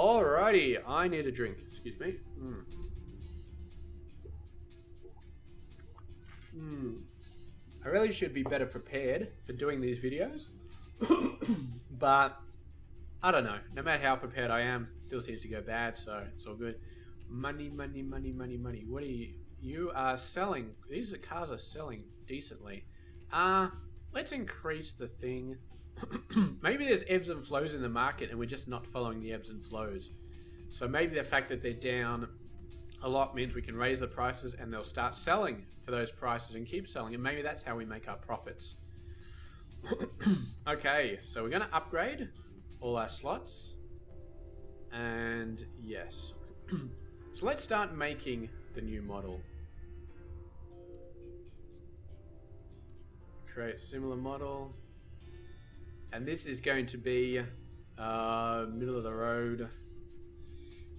Alrighty, I need a drink. Excuse me. I really should be better prepared for doing these videos. But I don't know. No matter how prepared I am, it still seems to go bad, so it's all good. Money, money, money, money, money. What are you? You are selling. These cars are selling decently. Let's increase the thing. Maybe there's ebbs and flows in the market and we're just not following the ebbs and flows. So maybe the fact that they're down a lot means we can raise the prices and they'll start selling for those prices and keep selling. And maybe that's how we make our profits. Okay, so we're going to upgrade all our slots. And yes. So let's start making the new model. Create similar model. And this is going to be middle of the road.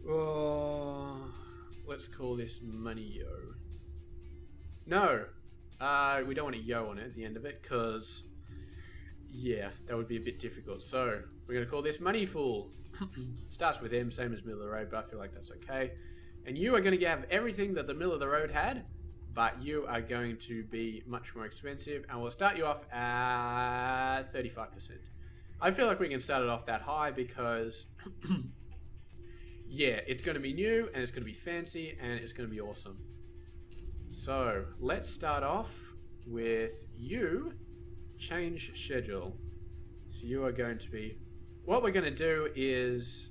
Oh, let's call this money yo. No, we don't want a yo on it at the end of it because, yeah, that would be a bit difficult. So we're going to call this money fool. Starts with M, same as middle of the road, but I feel like that's okay. And you are going to have everything that the middle of the road had, but you are going to be much more expensive, and we'll start you off at 35%. I feel like we can start it off that high because, yeah, it's going to be new, and it's going to be fancy, and it's going to be awesome. So, let's start off with you, change schedule. So you are going to be, what we're going to do is,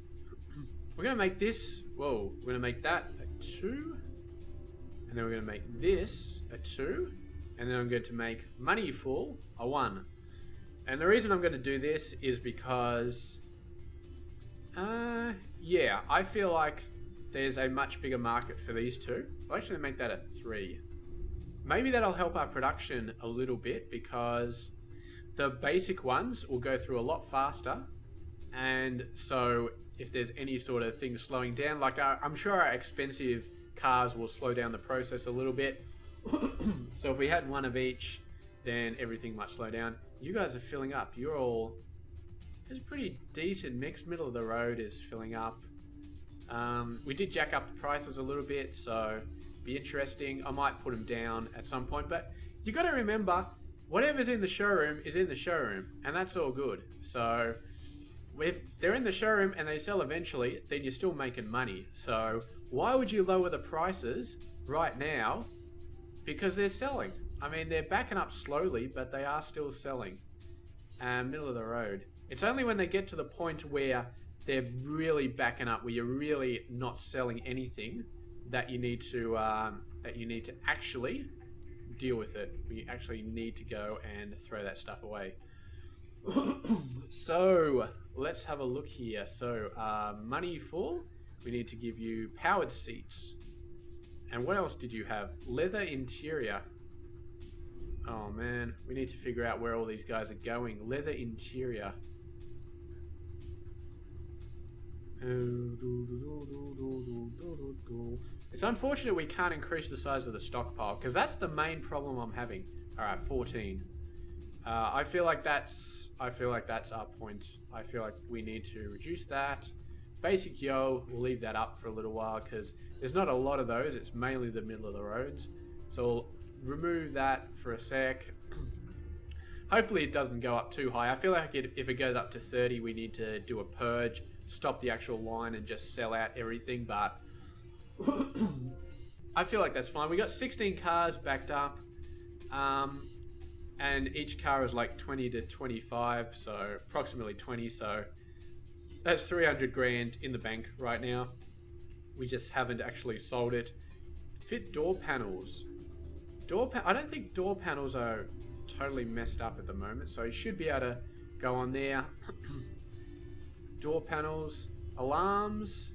we're going to make this, whoa, we're going to make that a 2. And then we're going to make this a 2. And then I'm going to make money full a 1. And the reason I'm going to do this is because, yeah, I feel like there's a much bigger market for these two. I'll actually make that a 3. Maybe that'll help our production a little bit because the basic ones will go through a lot faster. And so if there's any sort of thing slowing down, like I'm sure our expensive cars will slow down the process a little bit. So if we had one of each, then everything might slow down. You guys are filling up. You're all, it's a pretty decent mix. Middle of the road is filling up. We did jack up the prices a little bit, so be interesting. I might put them down at some point, but you got to remember, whatever's in the showroom is in the showroom, and that's all good. So if they're in the showroom and they sell eventually, then you're still making money. So why would you lower the prices right now? Because they're selling. I mean, they're backing up slowly, but they are still selling. Middle of the road. It's only when they get to the point where they're really backing up, where you're really not selling anything, that you need to actually deal with it. We actually need to go and throw that stuff away. So let's have a look here. So money full. We need to give you powered seats. And what else did you have? Leather interior. Oh man, we need to figure out where all these guys are going. Leather interior. It's unfortunate we can't increase the size of the stockpile because that's the main problem I'm having. All right, 14. I feel like that's our point. I feel like we need to reduce that. Basic yo, we'll leave that up for a little while because there's not a lot of those. It's mainly the middle of the roads. So we'll remove that for a sec. Hopefully it doesn't go up too high. I feel like if it goes up to 30, we need to do a purge, stop the actual line and just sell out everything. But I feel like that's fine. We got 16 cars backed up. And each car is like 20 to 25, so approximately 20. So that's 300 grand in the bank right now. We just haven't actually sold it. Fit door panels. I don't think door panels are totally messed up at the moment, so you should be able to go on there. Door panels, alarms.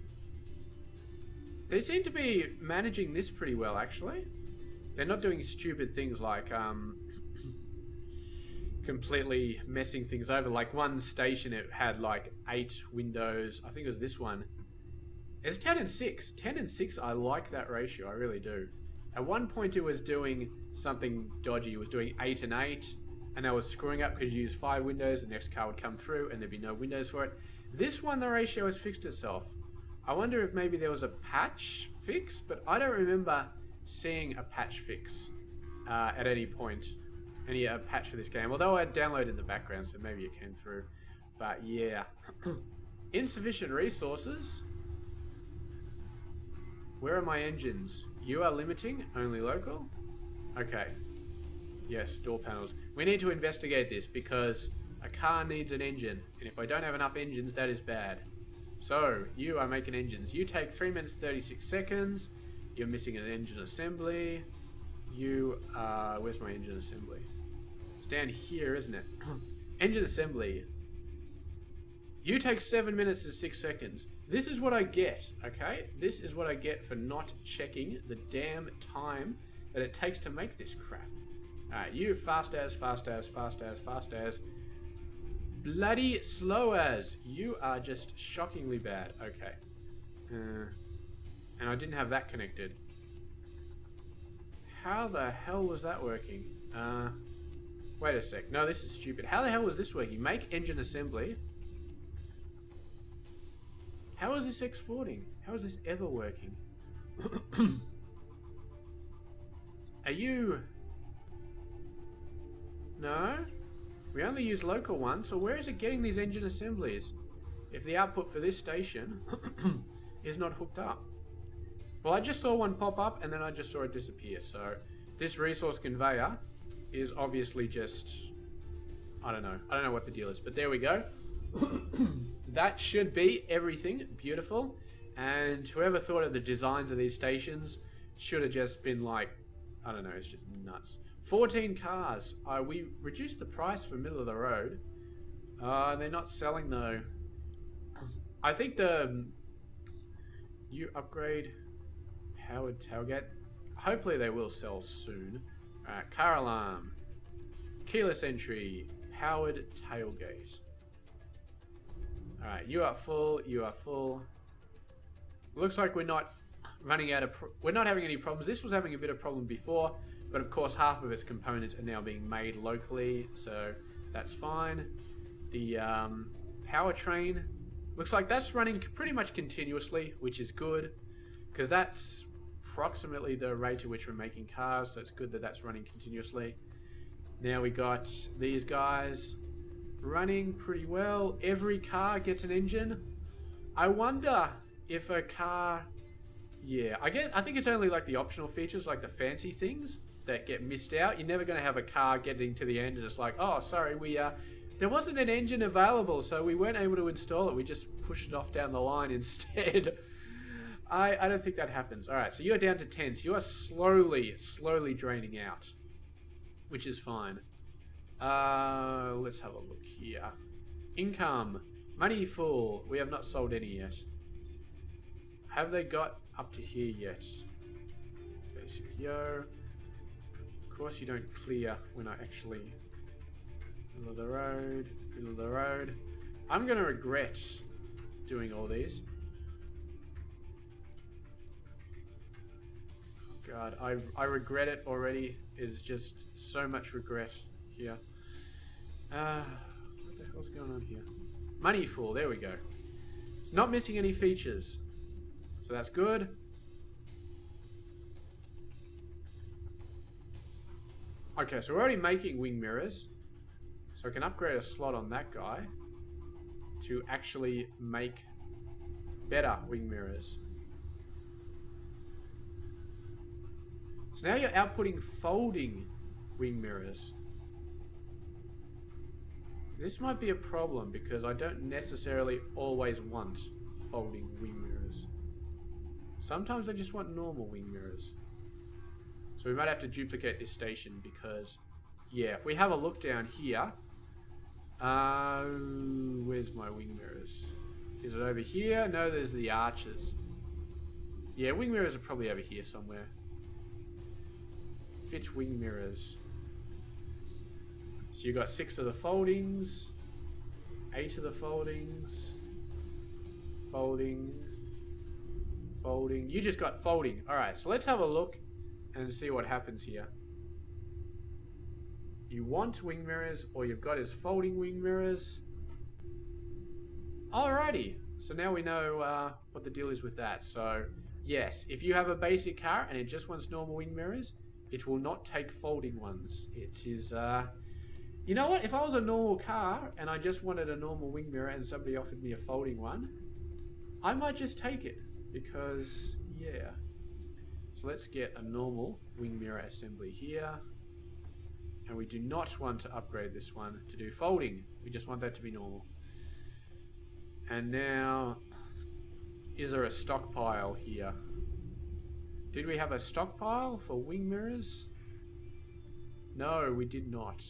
They seem to be managing this pretty well, actually. They're not doing stupid things like completely messing things over. Like one station, it had like 8 windows. I think it was this one. It's 10 and 6. 10 and 6, I like that ratio. I really do. At one point, it was doing something dodgy. It was doing 8 and 8, and I was screwing up because you use 5 windows. The next car would come through, and there'd be no windows for it. This one, the ratio has fixed itself. I wonder if maybe there was a patch fix, but I don't remember seeing a patch fix at any point. Any patch for this game. Although I downloaded in the background, so maybe it came through. But yeah. Insufficient resources. Where are my engines? You are limiting, only local? Okay. Yes, door panels. We need to investigate this because a car needs an engine. And if I don't have enough engines, that is bad. So, you are making engines. You take 3 minutes 36 seconds. You're missing an engine assembly. You are... Where's my engine assembly? It's down here, isn't it? Engine assembly. You take 7 minutes and 6 seconds. This is what I get, okay? This is what I get for not checking the damn time that it takes to make this crap. Alright, you fast as. Bloody slow as. You are just shockingly bad. Okay. And I didn't have that connected. How the hell was that working? Wait a sec. No, this is stupid. How the hell was this working? Make engine assembly. How is this exporting? How is this ever working? Are you... No? We only use local ones, so where is it getting these engine assemblies? If the output for this station is not hooked up. Well, I just saw one pop up and then I just saw it disappear. So this resource conveyor is obviously just... I don't know. I don't know what the deal is, but there we go. That should be everything. Beautiful. And whoever thought of the designs of these stations should have just been like... I don't know, it's just nuts. 14 cars. We reduced the price for middle of the road. They're not selling though. I think the... You upgrade... Powered tailgate. Hopefully they will sell soon. Alright, car alarm. Keyless entry. Powered tailgate. Alright, you are full. You are full. Looks like we're not running out of... We're not having any problems. This was having a bit of problem before. But of course half of its components are now being made locally. So that's fine. The powertrain. Looks like that's running pretty much continuously. Which is good. Because that's... approximately the rate at which we're making cars, so it's good that that's running continuously. Now we got these guys running pretty well. Every car gets an engine. I wonder if a car... Yeah, I think it's only like the optional features, like the fancy things that get missed out. You're never going to have a car getting to the end and it's like, oh, sorry, there wasn't an engine available, so we weren't able to install it. We just pushed it off down the line instead. I don't think that happens. Alright, so you're down to 10. So you are slowly draining out. Which is fine. Let's have a look here. Income. Money full. We have not sold any yet. Have they got up to here yet? Basic yo. Of course you don't clear when I actually... Middle of the road. Middle of the road. I'm going to regret doing all these. God, I regret it already. There's just so much regret here. What the hell's going on here? Money full, there we go. It's not missing any features. So that's good. Okay, so we're already making wing mirrors. So I can upgrade a slot on that guy to actually make better wing mirrors. So now you're outputting folding wing mirrors. This might be a problem because I don't necessarily always want folding wing mirrors. Sometimes I just want normal wing mirrors. So we might have to duplicate this station because, yeah, if we have a look down here, where's my wing mirrors? Is it over here? No, there's the arches. Yeah, wing mirrors are probably over here somewhere. Fit wing mirrors. So you got 6 of the foldings, 8 of the foldings, folding. You just got folding. Alright, so let's have a look and see what happens here. You want wing mirrors, or you've got his folding wing mirrors. Alrighty. So now we know what the deal is with that. So yes, if you have a basic car and it just wants normal wing mirrors, it will not take folding ones. It is, you know what? If I was a normal car and I just wanted a normal wing mirror and somebody offered me a folding one, I might just take it because, yeah. So let's get a normal wing mirror assembly here. And we do not want to upgrade this one to do folding. We just want that to be normal. And now, is there a stockpile here? Did we have a stockpile for wing mirrors? No, we did not.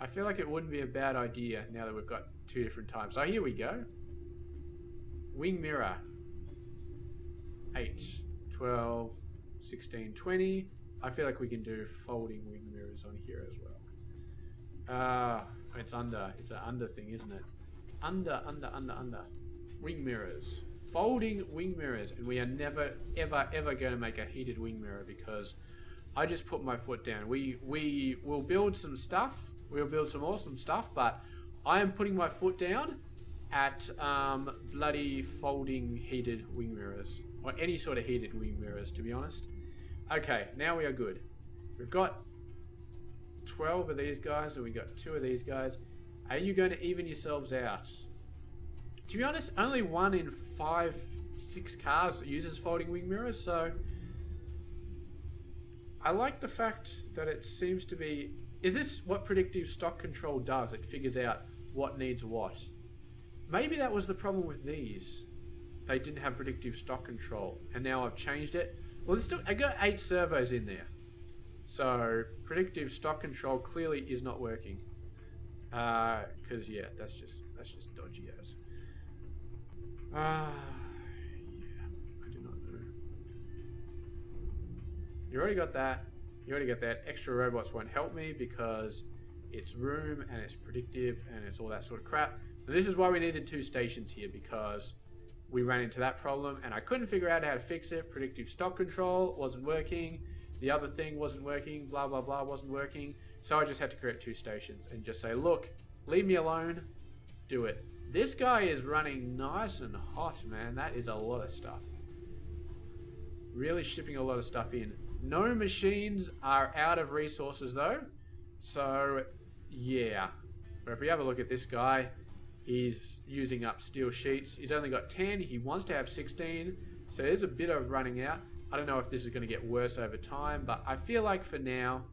I feel like it wouldn't be a bad idea now that we've got 2 different types. So here we go. Wing mirror. 8, 12, 16, 20. I feel like we can do folding wing mirrors on here as well. It's under. It's an under thing, isn't it? Under. Wing mirrors. Folding wing mirrors. And we are never, ever going to make a heated wing mirror because I just put my foot down. We will build some stuff. We'll build some awesome stuff, but I am putting my foot down at bloody folding heated wing mirrors. Or any sort of heated wing mirrors, to be honest. Okay, now we are good. We've got 12 of these guys, and we've got 2 of these guys. Are you going to even yourselves out? To be honest, only 1 in 5, 6 cars uses folding wing mirrors, so I like the fact that it seems to be... Is this what predictive stock control does? It figures out what needs what. Maybe that was the problem with these. They didn't have predictive stock control, and now I've changed it. Well, I got 8 servos in there, so predictive stock control clearly is not working. Because yeah, that's just dodgy as. Yeah, I do not know. You already got that. You already got that. Extra robots won't help me because it's room and it's predictive and it's all that sort of crap. And this is why we needed 2 stations here, because we ran into that problem and I couldn't figure out how to fix it. Predictive stock control wasn't working. The other thing wasn't working. Blah, blah, blah wasn't working. So I just had to create 2 stations and just say, look, leave me alone. Do it. This guy is running nice and hot, man. That is a lot of stuff. Really shipping a lot of stuff in. No machines are out of resources though. So yeah. But if we have a look at this guy, he's using up steel sheets. He's only got 10. He wants to have 16. So there's a bit of running out. I don't know if this is going to get worse over time, but I feel like for now,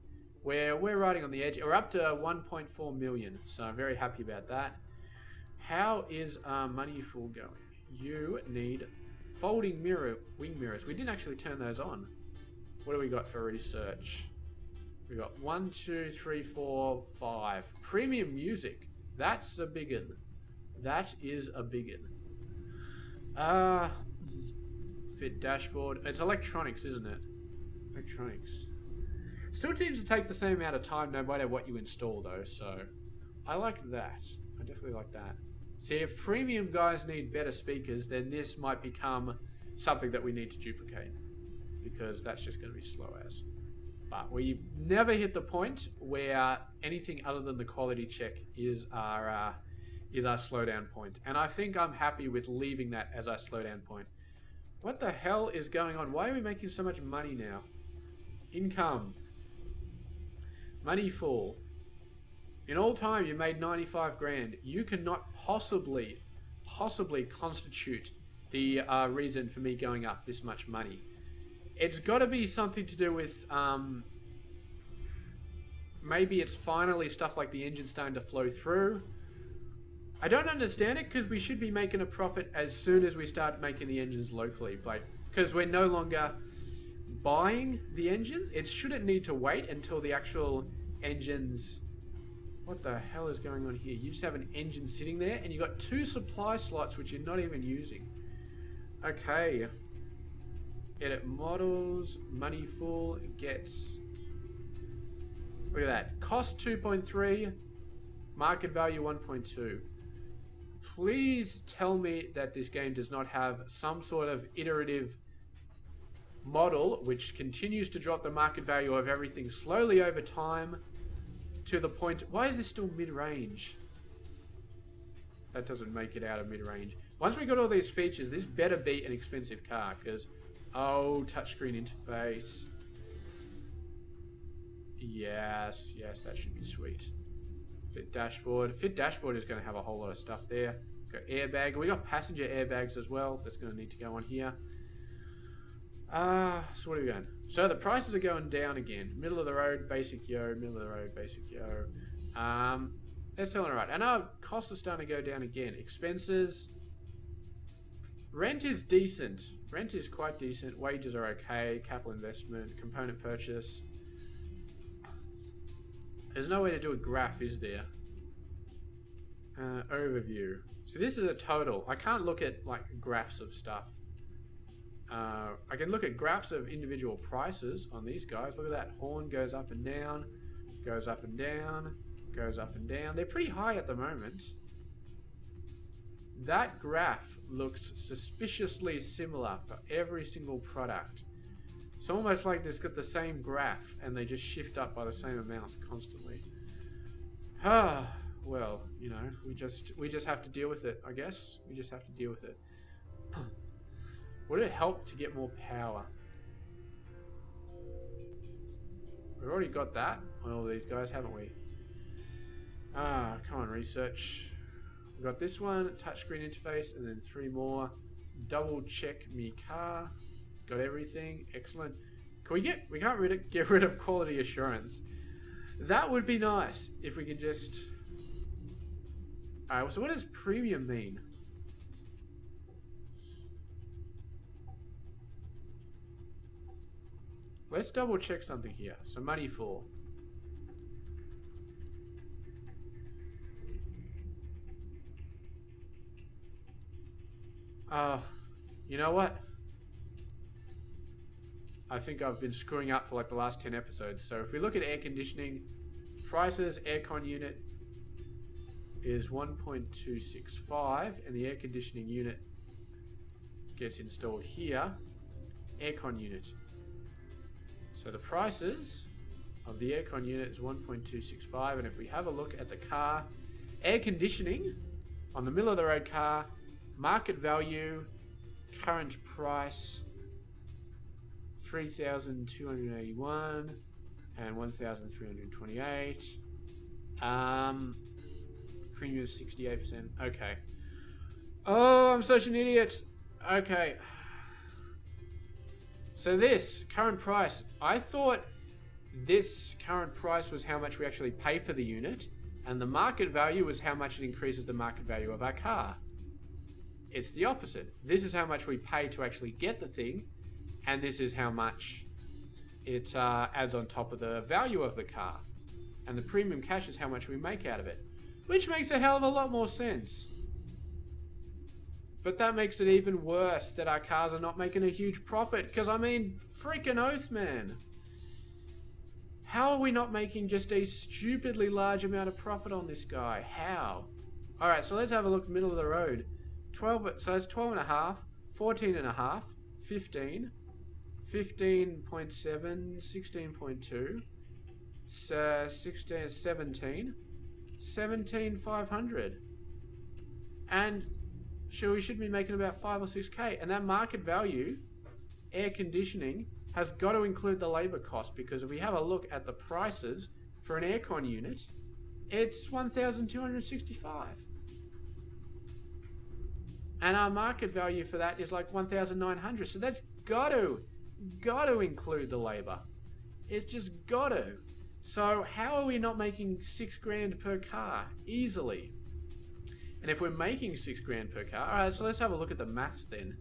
we're riding on the edge. We're up to 1.4 million. So I'm very happy about that. How is Money Full going? You need folding wing mirrors. We didn't actually turn those on. What do we got for research? We got 1, 2, 3, 4, 5. Premium music. That's a biggin. That is a biggin. Fit dashboard. It's electronics, isn't it? Electronics. Still seems to take the same amount of time no matter what you install though, so I like that. I definitely like that. See, if premium guys need better speakers, then this might become something that we need to duplicate, because that's just going to be slow as. But we've never hit the point where anything other than the quality check is our slowdown point. And I think I'm happy with leaving that as our slowdown point. What the hell is going on? Why are we making so much money now? Income. Money full. In all time, you made 95 grand. You cannot possibly constitute the reason for me going up this much money. It's got to be something to do with, maybe it's finally stuff like the engine starting to flow through. I don't understand it, because we should be making a profit as soon as we start making the engines locally. Like, because we're no longer buying the engines. It shouldn't need to wait until the actual engines... What the hell is going on here? You just have an engine sitting there and you've got 2 supply slots which you're not even using. Okay. Edit models, money full, gets... Look at that. Cost 2.3, market value 1.2. Please tell me that this game does not have some sort of iterative model which continues to drop the market value of everything slowly over time to the point... Why is this still mid-range? That doesn't make it out of mid-range. Once we got all these features, this better be an expensive car, because... Oh, touchscreen interface. Yes, yes, that should be sweet. Fit dashboard. Fit dashboard is going to have a whole lot of stuff there. Got airbag. We got passenger airbags as well. That's going to need to go on here. So what are we going? So the prices are going down again. Middle of the road, basic yo. Middle of the road, basic yo. They're selling alright. And our costs are starting to go down again. Expenses. Rent is decent. Rent is quite decent. Wages are okay. Capital investment. Component purchase. There's no way to do a graph, is there? Overview. So this is a total. I can't look at like graphs of stuff. I can look at graphs of individual prices on these guys. Look at that. Horn goes up and down. Goes up and down. Goes up and down. They're pretty high at the moment. That graph looks suspiciously similar for every single product. It's almost like they've got the same graph and they just shift up by the same amounts constantly. Well, you know, we just have to deal with it, I guess. We just have to deal with it. Would it help to get more power? We've already got that on all these guys, haven't we? Come on, research. We've got this one, touchscreen interface, and then 3 more. Double check me car. It's got everything. Excellent. Can we get rid of quality assurance? That would be nice if we could just... Alright, so what does premium mean? Let's double check something here. So money for. You know what? I think I've been screwing up for like the last 10 episodes. So if we look at air conditioning, prices, aircon unit is 1.265 and the air conditioning unit gets installed here. Aircon unit. So the prices of the aircon unit is 1.265, and if we have a look at the car, air conditioning on the middle of the road car, market value, current price, 3,281 and 1,328. Premium is 68%. Okay. Oh, I'm such an idiot. Okay. So this current price, I thought this current price was how much we actually pay for the unit, and the market value was how much it increases the market value of our car. It's the opposite. This is how much we pay to actually get the thing, and this is how much it adds on top of the value of the car. And the premium cash is how much we make out of it, which makes a hell of a lot more sense. But that makes it even worse that our cars are not making a huge profit, because I mean, freaking oath, man. How are we not making just a stupidly large amount of profit on this guy? How? Alright, so let's have a look middle of the road. 12, so that's 12 and a half, 14 and a half, 15, 15.7, 16.2, 16, 17, 17,500. And we should be making about 5 or 6k, and that market value, air conditioning, has got to include the labor cost, because if we have a look at the prices for an aircon unit, it's 1,265. And our market value for that is like 1,900. So that's got to include the labor. It's just got to. So how are we not making 6 grand per car easily? And if we're making 6 grand per car, all right, so let's have a look at the maths then.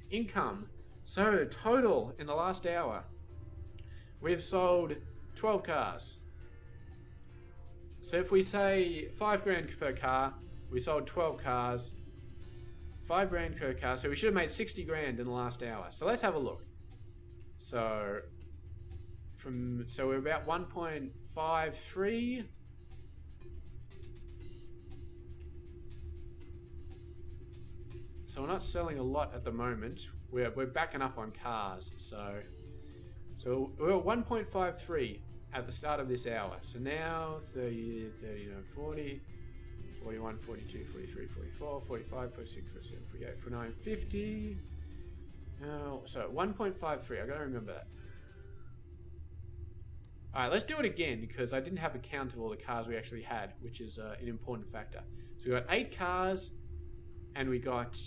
Income. So total in the last hour, we've sold 12 cars. So if we say 5 grand per car, we sold 12 cars, 5 grand per car. So we should have made 60 grand in the last hour. So let's have a look. So we're about 1.53. So we're not selling a lot at the moment. We're backing up on cars. So we're at 1.53 at the start of this hour. So now 30, 39, 40, 41, 42, 43, 44, 45, 46, 47, 48, 49, 50. Oh, so 1.53. I gotta remember that. Alright, let's do it again because I didn't have a count of all the cars we actually had, which is an important factor. So we got 8 cars, and we got,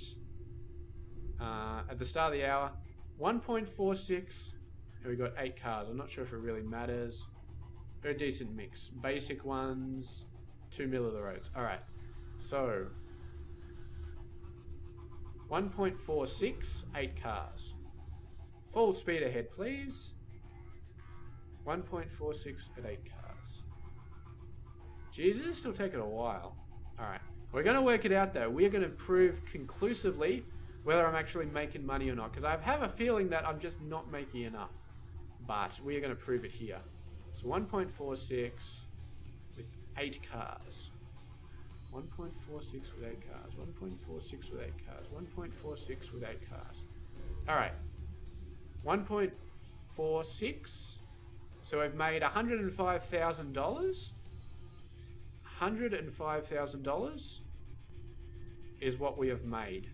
at the start of the hour, 1.46, and we got 8 cars. I'm not sure if it really matters. Very decent mix. Basic ones, 2 middle of the roads. Alright, so 1.46, 8 cars. Full speed ahead, please. 1.46 at 8 cars. Jeez, this is still taking a while. Alright, we're going to work it out though. We're going to prove conclusively whether I'm actually making money or not. Because I have a feeling that I'm just not making enough. But we are going to prove it here. So 1.46 with 8 cars. 1.46 with 8 cars. 1.46 with 8 cars. 1.46 with 8 cars. Alright. 1.46. So we've made $105,000. $105,000 is what we have made.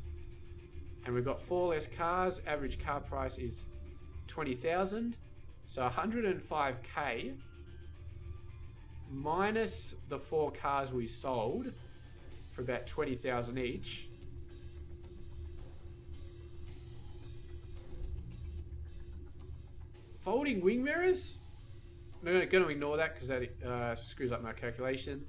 And we've got 4 less cars. Average car price is $20,000. So 105K minus the 4 cars we sold for about 20,000 each. Folding wing mirrors? I'm going to ignore that because that screws up my calculation.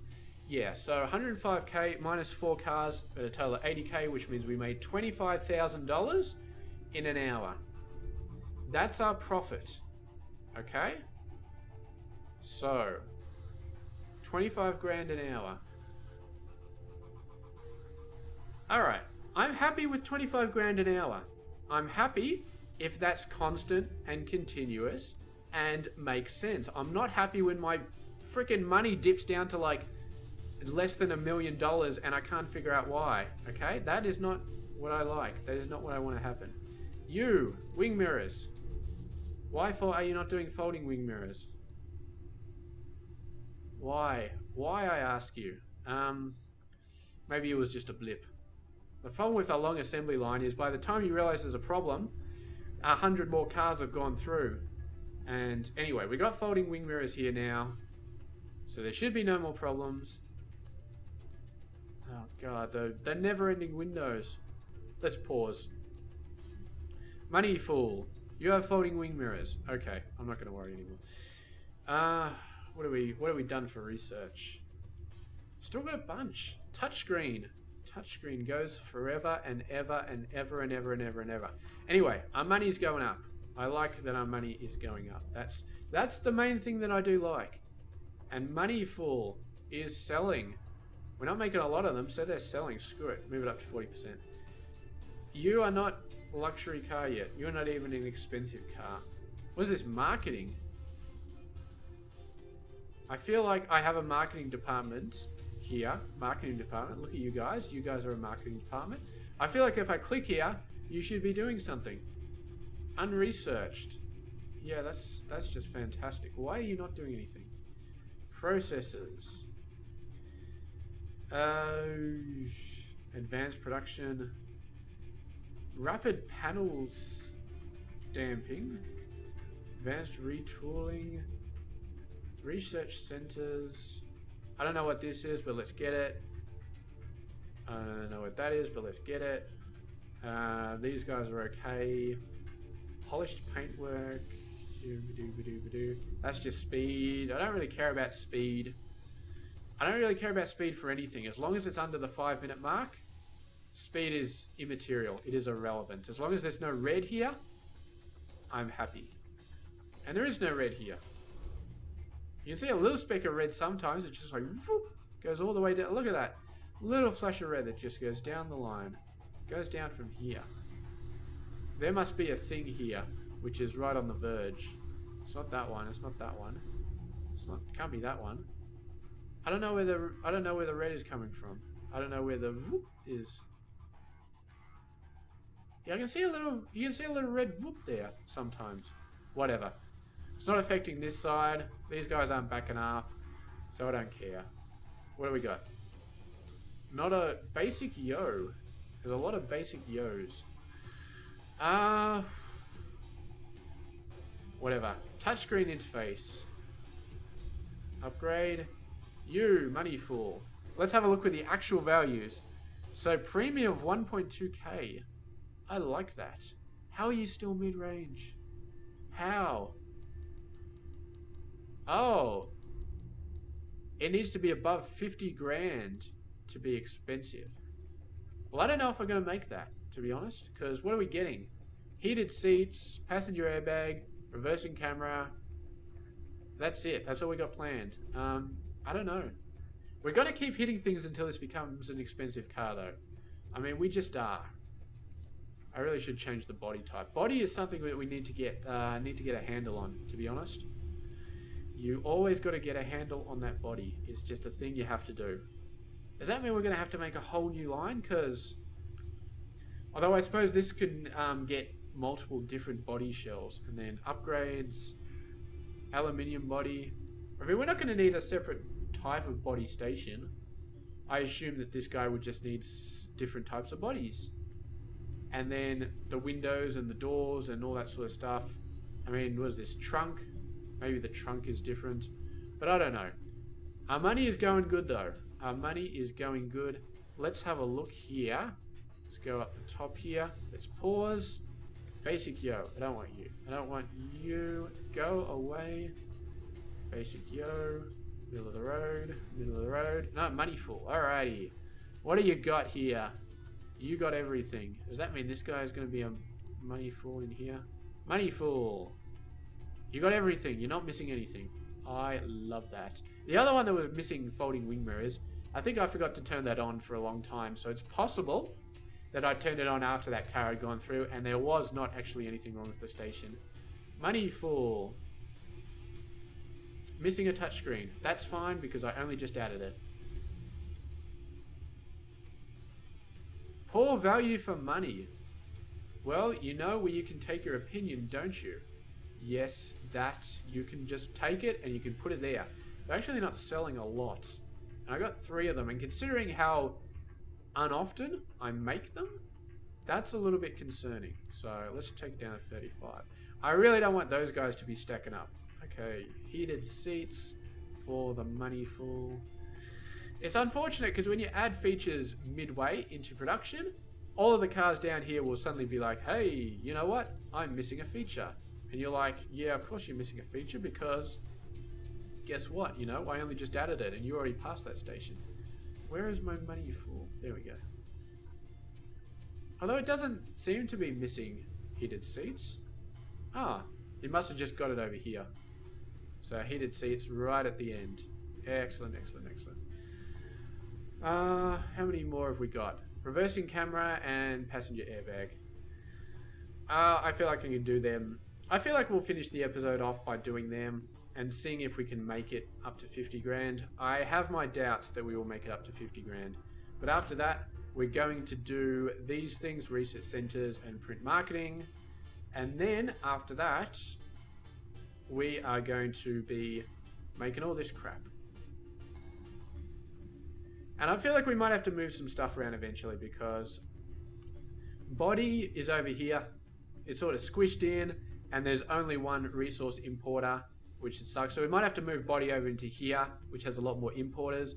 Yeah, so 105K minus 4 cars at a total of 80K, which means we made $25,000 in an hour. That's our profit. Okay? So, 25 grand an hour. Alright, I'm happy with 25 grand an hour. I'm happy if that's constant and continuous and makes sense. I'm not happy when my freaking money dips down to like less than $1 million and I can't figure out why. Okay? That is not what I like. That is not what I want to happen. You, wing mirrors. Why are you not doing folding wing mirrors? Why? Why, I ask you? Maybe it was just a blip. The problem with a long assembly line is by the time you realize there's a problem, 100 more cars have gone through. And anyway, we got folding wing mirrors here now. So there should be no more problems. Oh god, the never-ending windows. Let's pause. Money fool. You have folding wing mirrors. Okay, I'm not going to worry anymore. What have we done for research? Still got a bunch. Touchscreen. Touchscreen goes forever and ever and ever and ever and ever and ever. Anyway, our money's going up. I like that our money is going up. That's the main thing that I do like. And Money Fool is selling. We're not making a lot of them, so they're selling. Screw it. Move it up to 40%. You are not a luxury car yet. You're not even an expensive car. What is this? Marketing? I feel like I have a marketing department here. Marketing department. Look at you guys. You guys are a marketing department. I feel like if I click here, you should be doing something. Unresearched. Yeah, that's just fantastic. Why are you not doing anything? Processes. Advanced production. Rapid panels damping. Advanced retooling. Research centers. I don't know what this is, but let's get it. I don't know what that is, but let's get it. These guys are okay. Polished paintwork. That's just speed. I don't really care about speed. I don't really care about speed for anything. As long as it's under the 5-minute mark, speed is immaterial. It is irrelevant. As long as there's no red here, I'm happy. And there is no red here. You can see a little speck of red sometimes. It just like whoop, goes all the way down. Look at that. Little flash of red that just goes down the line. Goes down from here. There must be a thing here, which is right on the verge. It's not that one. It's not that one. It's not. Can't be that one. I don't know where the red is coming from. I don't know where the whoop is. Yeah, I can see a little. You can see a little red whoop there sometimes. Whatever. It's not affecting this side. These guys aren't backing up, so I don't care. What do we got? Not a basic yo. There's a lot of basic yos. Whatever. Touchscreen interface. Upgrade. You, money fool. Let's have a look with the actual values. So premium of 1.2k. I like that. How are you still mid-range? How? Oh. It needs to be above 50 grand to be expensive. Well, I don't know if I'm going to make that, to be honest. Because what are we getting? Heated seats, passenger airbag, reversing camera. That's it. That's all we got planned. I don't know. We're going to keep hitting things until this becomes an expensive car, though. I mean, we just are. I really should change the body type. Body is something that we need to get a handle on, to be honest. You always got to get a handle on that body. It's just a thing you have to do. Does that mean we're going to have to make a whole new line? Because, although I suppose this could get multiple different body shells. And then upgrades, aluminium body. I mean, we're not going to need a separate type of body station. I assume that this guy would just need different types of bodies. And then the windows and the doors and all that sort of stuff. I mean, what is this? Trunk? Maybe the trunk is different. But I don't know. Our money is going good, though. Our money is going good. Let's have a look here. Let's go up the top here. Let's pause. Basic yo. I don't want you. I don't want you. Go away. Basic yo. Middle of the road. Middle of the road. No, money full. Alrighty. What do you got here? You got everything. Does that mean this guy is going to be a money fool in here? Money fool. You got everything. You're not missing anything. I love that. The other one that was missing folding wing mirrors, I think I forgot to turn that on for a long time. So it's possible that I turned it on after that car had gone through and there was not actually anything wrong with the station. Money fool. Missing a touchscreen. That's fine because I only just added it. Poor value for money. Well, you know where you can take your opinion, don't you? Yes, that. You can just take it and you can put it there. They're actually not selling a lot. And I got 3 of them. And considering how unoften I make them, that's a little bit concerning. So let's take it down to 35. I really don't want those guys to be stacking up. Okay, heated seats for the money fool. It's unfortunate because when you add features midway into production, all of the cars down here will suddenly be like, hey, you know what? I'm missing a feature. And you're like, yeah, of course you're missing a feature because guess what? You know, I only just added it and you already passed that station. Where is my money for? There we go. Although it doesn't seem to be missing heated seats. Ah, he must have just got it over here. So heated seats right at the end. Excellent, excellent, excellent. How many more have we got? Reversing camera and passenger airbag. I feel like I can do them. I feel like we'll finish the episode off by doing them and seeing if we can make it up to 50 grand. I have my doubts that we will make it up to 50 grand. But after that, we're going to do these things, research centers and print marketing. And then after that, we are going to be making all this crap. And I feel like we might have to move some stuff around eventually because body is over here. It's sort of squished in and there's only one resource importer, which sucks. So we might have to move body over into here, which has a lot more importers.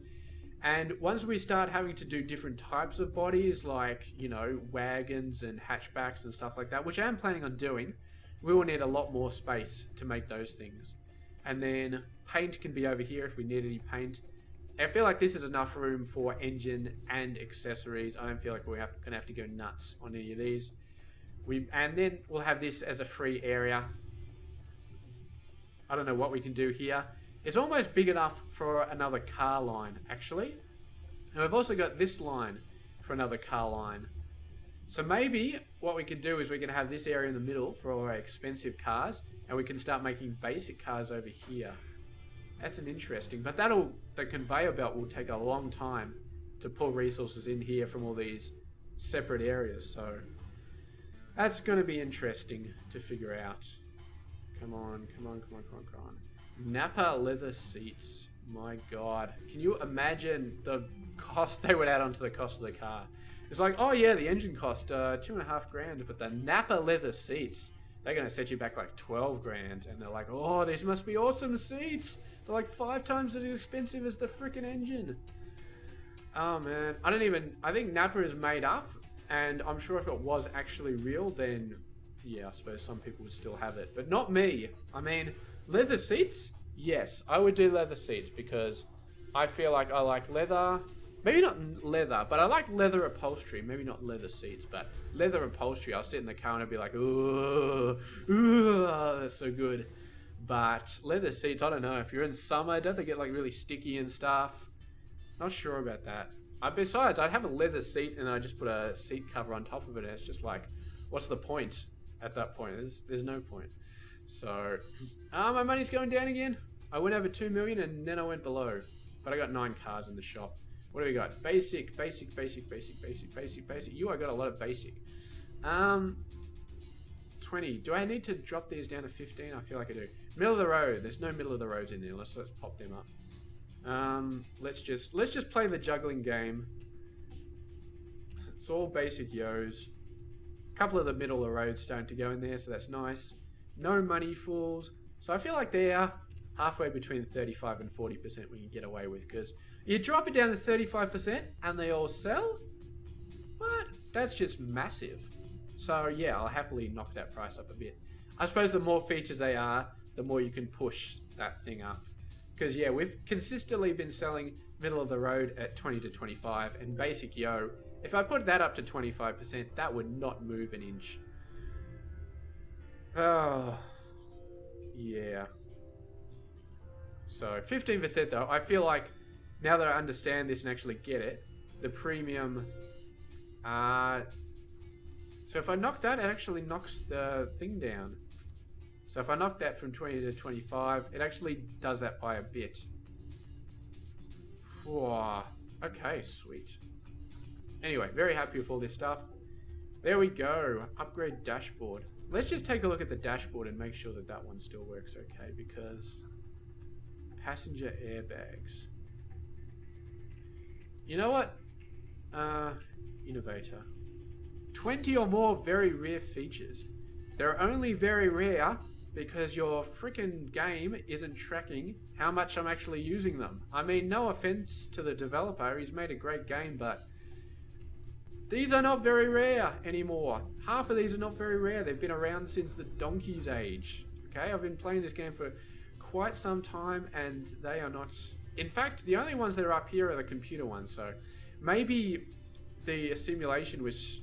And once we start having to do different types of bodies, like, you know, wagons and hatchbacks and stuff like that, which I am planning on doing, we will need a lot more space to make those things. And then paint can be over here if we need any paint. I feel like this is enough room for engine and accessories. I don't feel like we're going to have to go nuts on any of these. And then we'll have this as a free area. I don't know what we can do here. It's almost big enough for another car line, actually. And we've also got this line for another car line. So maybe what we can do is we can have this area in the middle for our expensive cars, and we can start making basic cars over here. That's an interesting, but the conveyor belt will take a long time to pull resources in here from all these separate areas. So that's going to be interesting to figure out. Come on, come on, come on, come on, come on. Napa leather seats. My God. Can you imagine the cost they would add onto the cost of the car? It's like, oh yeah, the engine cost $2.5 grand, but the Napa leather seats, they're going to set you back like 12 grand. And they're like, oh, these must be awesome seats. They're like 5 times as expensive as the freaking engine. Oh man, I think Napa is made up, and I'm sure if it was actually real, then yeah, I suppose some people would still have it, but not me. I mean, leather seats? Yes, I would do leather seats because I feel like I like leather. Maybe not leather, but I like leather upholstery. Maybe not leather seats, but leather upholstery. I'll sit in the car and I'll be like, ooh, that's so good. But leather seats, I don't know. If you're in summer, don't they get like really sticky and stuff? Not sure about that. Besides, I'd have a leather seat and I just put a seat cover on top of it. And it's just like, what's the point at that point? There's no point. So, my money's going down again. I went over 2 million and then I went below. But I got 9 cars in the shop. What do we got? Basic. You, I got a lot of basic. 20. Do I need to drop these down to 15? I feel like I do. Middle of the road. There's no middle of the roads in there. Let's pop them up. Let's just play the juggling game. It's all basic yos. A couple of the middle of the roads starting to go in there, so that's nice. No money fools. So I feel like they're halfway between 35 and 40% we can get away with, because you drop it down to 35% and they all sell? What? That's just massive. So yeah, I'll happily knock that price up a bit. I suppose the more features they are, the more you can push that thing up. Because yeah, we've consistently been selling middle of the road at 20 to 25, and basic yo, if I put that up to 25%, that would not move an inch. Oh, yeah. So 15% though, I feel like now that I understand this and actually get it, the premium, so if I knock that, it actually knocks the thing down. So if I knock that from 20 to 25, it actually does that by a bit. Whoa. Okay, sweet. Anyway, very happy with all this stuff. There we go. Upgrade dashboard. Let's just take a look at the dashboard and make sure that that one still works okay, because passenger airbags. You know what? Innovator. 20 or more very rare features. They're only very rare because your freaking game isn't tracking how much I'm actually using them. I mean, no offense to the developer, he's made a great game, but these are not very rare anymore. Half of these are not very rare. They've been around since the donkey's age. Okay, I've been playing this game for quite some time and they are not... In fact, the only ones that are up here are the computer ones, so maybe the simulation was...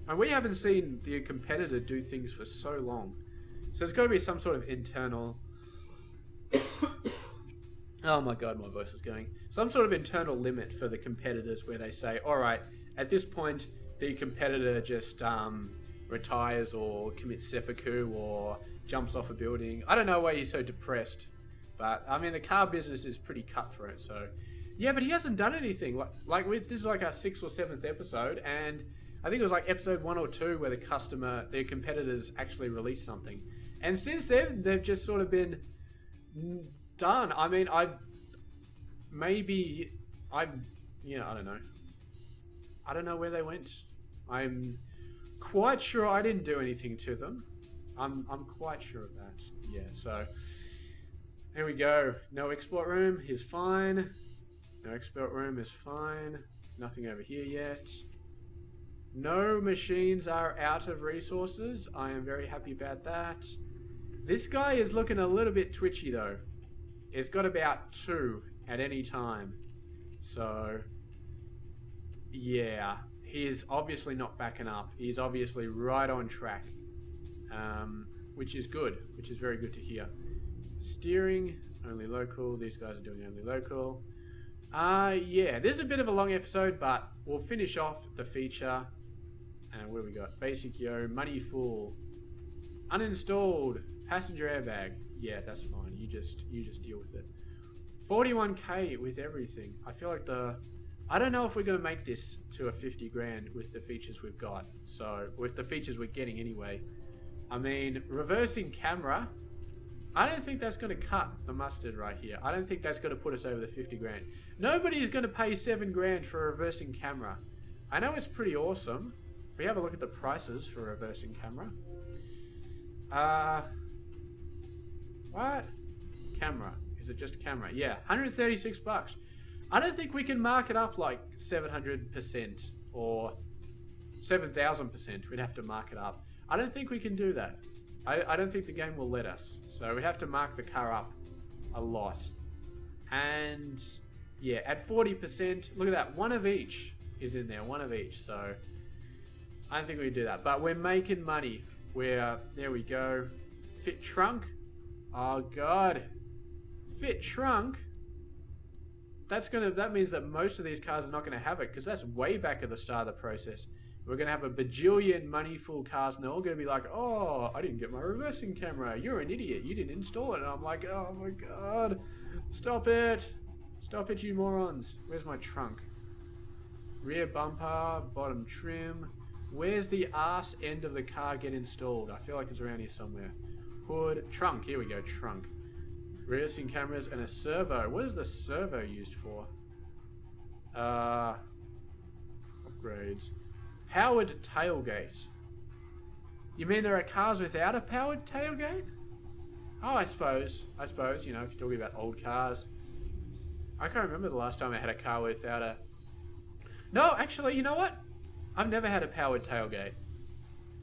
And we haven't seen the competitor do things for so long. So there's got to be some sort of internal... Oh my god, my voice is going. Some sort of internal limit for the competitors where they say, alright, at this point, the competitor just retires or commits seppuku or jumps off a building. I don't know why he's so depressed. But, I mean, the car business is pretty cutthroat, so... Yeah, but he hasn't done anything. This is like our 6th or 7th episode, and... I think it was like episode 1 or 2 where their competitors actually released something. And since then, they've just sort of been done. I mean, I don't know. I don't know where they went. I'm quite sure I didn't do anything to them. I'm quite sure of that. Yeah, so there we go. No export room is fine. No export room is fine. Nothing over here yet. No machines are out of resources. I am very happy about that. This guy is looking a little bit twitchy though. He's got about 2 at any time. So, yeah. He's obviously not backing up. He's obviously right on track. Which is good. Which is very good to hear. Steering, only local. These guys are doing only local. Yeah. This is a bit of a long episode, but we'll finish off the feature. And what do we got? Basic yo, money full, uninstalled, passenger airbag. Yeah, that's fine. You just deal with it. 41k with everything. I feel like I don't know if we're gonna make this to a 50 grand with the features we've got. So with the features we're getting anyway. I mean, reversing camera. I don't think that's going to cut the mustard right here. I don't think that's going to put us over the 50 grand. Nobody is going to pay 7 grand for a reversing camera. I know it's pretty awesome. If we have a look at the prices for a reversing camera. What? Camera. Is it just camera? Yeah, 136 bucks. I don't think we can mark it up like 700% or 7,000%. We'd have to mark it up. I don't think we can do that. I don't think the game will let us. So we'd have to mark the car up a lot. And yeah, at 40%, look at that. One of each is in there. One of each. So I don't think we can do that. But we're making money. There we go. Fit trunk. Oh God. Fit trunk. That means that most of these cars are not going to have it, because that's way back at the start of the process. We're going to have a bajillion money-full cars, and they're all going to be like, oh, I didn't get my reversing camera. You're an idiot. You didn't install it. And I'm like, oh my God. Stop it. Stop it, you morons. Where's my trunk? Rear bumper, bottom trim. Where's the arse end of the car get installed? I feel like it's around here somewhere. Hood, trunk. Here we go, trunk. Reversing cameras and a servo. What is the servo used for? Upgrades. Powered tailgate. You mean there are cars without a powered tailgate? Oh, I suppose, you know, if you're talking about old cars. I can't remember the last time I had a car without a... No, actually, you know what? I've never had a powered tailgate.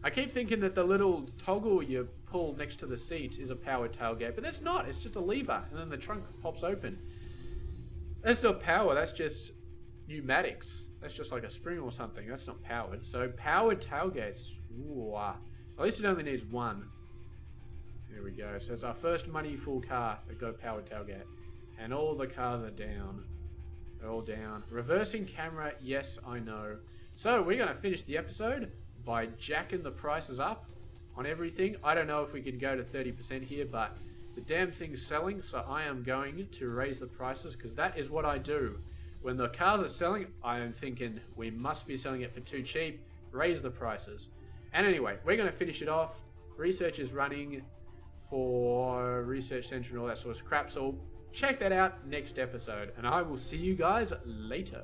I keep thinking that the little toggle you pull next to the seat is a powered tailgate, but that's not. It's just a lever, and then the trunk pops open. That's not power, that's just pneumatics. That's just like a spring or something. That's not powered. So powered tailgates. Ooh, at least it only needs one. There we go. So it's our first money-full car that got a powered tailgate. And all the cars are down. They're all down. Reversing camera, yes, I know. So we're going to finish the episode by jacking the prices up on everything. I don't know if we can go to 30% here, but the damn thing's selling, so I am going to raise the prices, because that is what I do. When the cars are selling, I am thinking we must be selling it for too cheap. Raise the prices. And anyway, we're going to finish it off. Research is running for Research Center and all that sort of crap, so check that out next episode, and I will see you guys later.